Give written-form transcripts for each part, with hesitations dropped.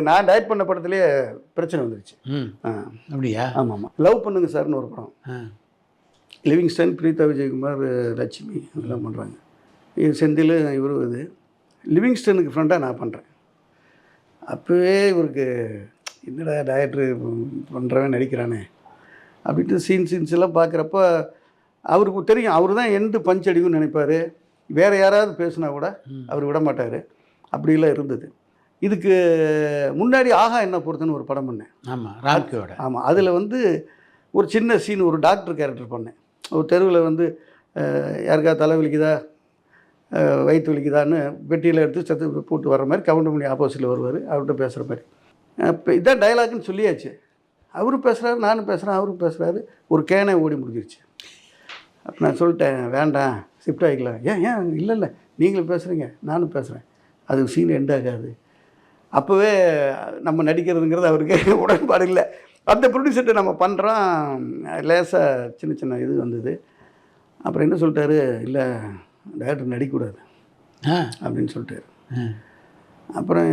நான் டைரக்ட் பண்ண படத்துலேயே பிரச்சனை வந்துருச்சு. அப்படியா? ஆமாம் ஆமாம். லவ் பண்ணுங்க சார்னு ஒரு படம். லிவிங்ஸ்டன், பிரீதா விஜயகுமார், லட்சுமி அதெல்லாம் பண்ணுறாங்க. செந்தில் இவரும் இது. லிவிங்ஸ்டனுக்கு ஃப்ரெண்டாக நான் பண்ணுறேன். அப்போவே இவருக்கு என்னடா டைரக்டர் பண்ணுறவன் நடிக்கிறானே அப்படின்ட்டு சீன்ஸ் எல்லாம் பார்க்குறப்ப அவருக்கு தெரியும் அவர் தான் எண்டு பஞ்ச் அடிக்கும்னு நினைப்பார். வேறு யாராவது பேசுனா கூட அவர் விட மாட்டார். அப்படிலாம் இருந்தது. இதுக்கு முன்னாடி ஆஹா என்ன பொறுத்துன்னு ஒரு படம் பண்ணேன். ஆமாம், ராம்கோட. ஆமாம், அதில் வந்து ஒரு சின்ன சீன், ஒரு டாக்டர் கேரக்டர் பண்ணேன். ஒரு தெருவில் வந்து யாருக்கா தலை வலிக்குதா, வயிற்று வலிக்குதான்னு பெட்டியில் எடுத்து சத்து போட்டு வர்ற மாதிரி கவுண்டமணி ஆப்போசிட்டில் வருவார், அவர்கிட்ட பேசுகிற மாதிரி. இப்போ இதான் டைலாக்னு சொல்லியாச்சு. அவரும் பேசுகிறாரு, நானும் பேசுகிறேன், அவரும் பேசுகிறாரு. ஒரு கேனை ஓடி முடிஞ்சிருச்சு. அப்போ நான் சொல்லிட்டேன், வேண்டாம் ஷிஃப்ட் ஆகிக்கலாம். ஏன் இல்லை நீங்களும் பேசுகிறீங்க நானும் பேசுகிறேன், அது சீன் எண்ட் ஆகாது. அப்போவே நம்ம நடிக்கிறதுங்கிறது அவருக்கு உடன்பாடு இல்லை. அந்த ப்ரொடியூசர்கிட்ட நம்ம பண்ணுறோம், லேசாக சின்ன இது வந்தது. அப்புறம் என்ன சொல்லிட்டாரு, இல்லை டைரக்டர் நடிக்கக்கூடாது அப்படின்னு சொல்லிட்டாரு. அப்புறம்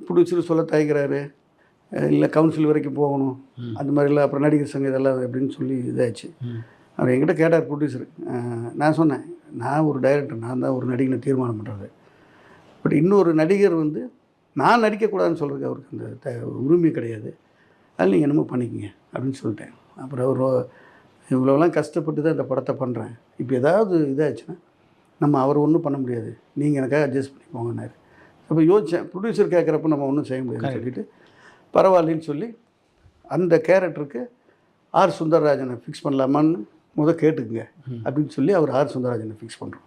ப்ரொடியூசர் சொல்ல தயக்கிறாரு, இல்லை கவுன்சில் வரைக்கும் போகணும் அந்த மாதிரிலாம். அப்புறம் நடிகர் சங்கம் இதெல்லாம் அப்படின்னு சொல்லி இதாச்சு. அவர் என்கிட்ட கேட்டார் ப்ரொடியூசர். நான் சொன்னேன், நான் ஒரு டைரக்டர், நான் தான் ஒரு நடிகனை தீர்மானம் பண்ணுறது. பட் இன்னொரு நடிகர் வந்து நான் நடிக்கக்கூடாதுன்னு சொல்கிறதுக்கு அவருக்கு அந்த உரிமை கிடையாது. அதில் நீங்கள் என்னமோ பண்ணிக்கங்க அப்படின்னு சொல்லிட்டேன். அப்புறம் அவர் இவ்வளோலாம் கஷ்டப்பட்டு தான் இந்த படத்தை பண்ணுறேன், இப்போ ஏதாவது இதாச்சுன்னா நம்ம அவர் ஒன்றும் பண்ண முடியாது, நீங்கள் எனக்காக அட்ஜஸ்ட் பண்ணி போங்கன்னாரு. அப்போ யோசித்தேன், ப்ரொடியூசர் கேட்குறப்ப நம்ம ஒன்றும் செய்ய முடியாதுன்னு சொல்லிவிட்டு பரவாயில்லன்னு சொல்லி அந்த கேரக்டருக்கு ஆர் சுந்தரராஜனை ஃபிக்ஸ் பண்ணலாமான்னு கேட்டுக்குங்க அப்படின்னு சொல்லி அவர் ஆர் சுந்தரராஜனை ஃபிக்ஸ் பண்ணுறோம்.